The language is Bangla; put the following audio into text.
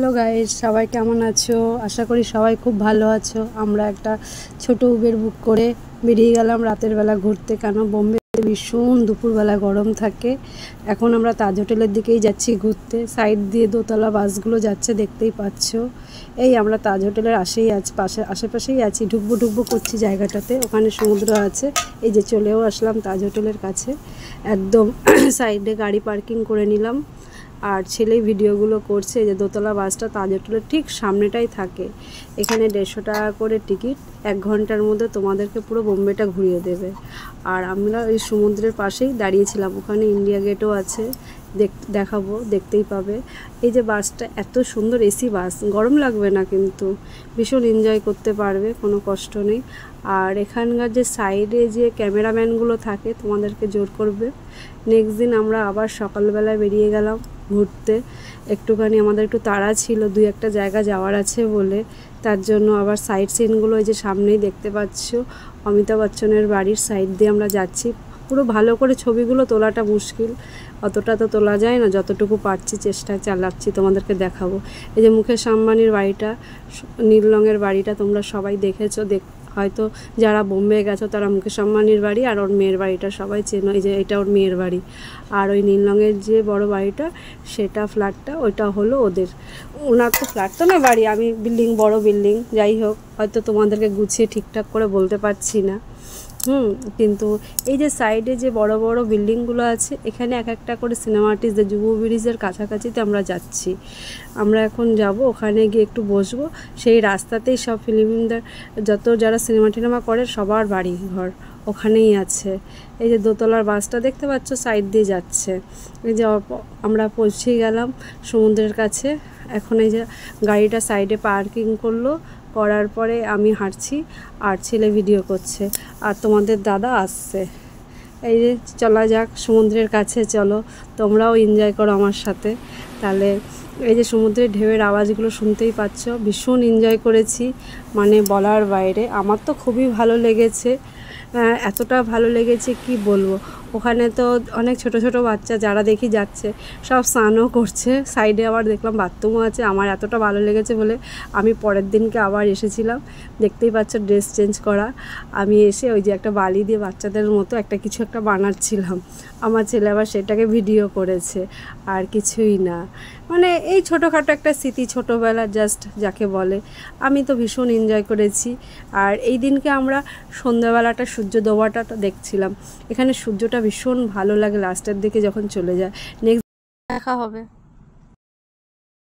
হ্যালো গাইস, সবাই কেমন আছো? আশা করি সবাই খুব ভালো আছো। আমরা একটা ছোট উবের বুক করে বেরিয়ে গেলাম রাতের বেলা ঘুরতে, কেন বোম্বেতে ভীষণ দুপুরবেলা গরম থাকে। এখন আমরা তাজ হোটেলের দিকেই যাচ্ছি ঘুরতে। সাইড দিয়ে দোতলা বাসগুলো যাচ্ছে, দেখতেই পাচ্ছ। এই আমরা তাজ হোটেলের আশেপাশেই আছি, ঢুকবো করছি জায়গাটাতে। ওখানে সমুদ্র আছে। এই যে চলেও আসলাম তাজ হোটেলের কাছে, একদম সাইডে গাড়ি পার্কিং করে নিলাম। আর ছেলেই ভিডিওগুলো করছে। যে দোতলা বাসটা তাজ হোটেলের ঠিক সামনেটাই থাকে। এখানে 150 টাকা করে টিকিট। 1 ঘন্টার মধ্যে তোমাদেরকে পুরো বোম্বেটা ঘুরিয়ে দেবে। আর আমরা ওই সমুদ্রের পাশেই দাঁড়িয়েছিলাম, ওখানে ইন্ডিয়া গেটও আছে, দেখাবো, দেখতেই পাবে। এই যে বাসটা এত সুন্দর এসি বাস, গরম লাগবে না কিন্তু, ভীষণ এনজয় করতে পারবে, কোনো কষ্ট নেই। আর এখানকার যে সাইডে যে ক্যামেরাম্যানগুলো থাকে তোমাদেরকে জোর করবে। নেক্সট দিন আমরা আবার সকালবেলায় বেরিয়ে গেলাম ঘুরতে। একটুখানি আমাদের একটু তাড়া ছিল, 2-1 জায়গা যাওয়ার আছে বলে, তার জন্য আবার সাইড সিনগুলো এই যে সামনেই দেখতে পাচ্ছ, অমিতাভ বচ্চনের বাড়ির সাইড দিয়ে আমরা যাচ্ছি। পুরো ভালো করে ছবিগুলো তোলাটা মুশকিল, অতটা তো তোলা যায় না, যতটুকু পারছি চেষ্টা চালাচ্ছি তোমাদেরকে দেখাবো। এই যে মুকেশ আম্বানির বাড়িটা, নীল রঙের বাড়িটা তোমরা সবাই দেখেছো, হয়তো যারা বোম্বে গেছো তারা মুকেশ আম্বানির বাড়ি আর ওর মেয়ের বাড়িটা সবাই চেনো। এই যে এটা ওর মেয়ের বাড়ি। আর ওই নীল রঙের যে বড় বাড়িটা, সেটা ফ্ল্যাটটা, ওইটা হলো ওনার তো ফ্ল্যাট তো না, বাড়ি। আমি বিল্ডিং, বড় বিল্ডিং, যাই হোক, হয়তো তোমাদেরকে গুছিয়ে ঠিকঠাক করে বলতে পারছি না। কিন্তু এই যে সাইডে যে বড় বড় বিল্ডিংগুলো আছে, এখানে এক একটা করে সিনেমা আর্টিস্টদের, যুব ব্রিজের কাছাকাছিতে আমরা যাচ্ছি। আমরা এখন যাব, ওখানে গিয়ে একটু বসবো। সেই রাস্তাতেই সব ফিল্মদের যারা সিনেমা টিনেমা করে সবার বাড়ি ঘর ওখানেই আছে। এই যে দোতলার বাসটা দেখতে পাচ্ছ সাইড দিয়ে যাচ্ছে। এই যে আমরা পৌঁছে গেলাম সমুদ্রের কাছে। এখন এই যে গাড়িটা সাইডে পার্কিং করার পরে আমি হাঁটছি আর ছেলে ভিডিও করছে, আর তোমাদের দাদা আসছে। এই যে চলা যাক সমুদ্রের কাছে, চলো তোমরাও এনজয় করো আমার সাথে। তাহলে এই যে সমুদ্রের ঢেউয়ের আওয়াজগুলো শুনতেই পাচ্ছ, ভীষণ এনজয় করেছি, মানে বলার বাইরে। আমার তো খুবই ভালো লেগেছে, এতটা ভালো লেগেছে কি বলবো। ওখানে তো অনেক ছোট ছোট বাচ্চা যারা দেখি যাচ্ছে, সব স্নানও করছে। সাইডে আবার দেখলাম বাথরুমও আছে। আমার এতটা ভালো লেগেছে বলে আমি পরের দিনকে আবার এসেছিলাম। দেখতেই পাচ্ছ ড্রেস চেঞ্জ করা। আমি এসে ওই যে একটা বালি দিয়ে বাচ্চাদের মতো কিছু একটা বানাচ্ছিলাম। আমার ছেলে আবার সেটাকে ভিডিও করেছে, আর কিছুই না। মানে এই ছোটোখাটো একটা স্মৃতি, ছোটোবেলা জাস্ট যাকে বলে। আমি তো ভীষণ এনজয় করেছি। আর এই দিনকে আমরা সন্ধ্যাবেলাটা সূর্য ডোবাটা দেখছিলাম। এখানে সূর্যটা ভীষণ ভালো লাগে লাস্টের দিকে যখন চলে যায়। নেক্সট দেখা হবে।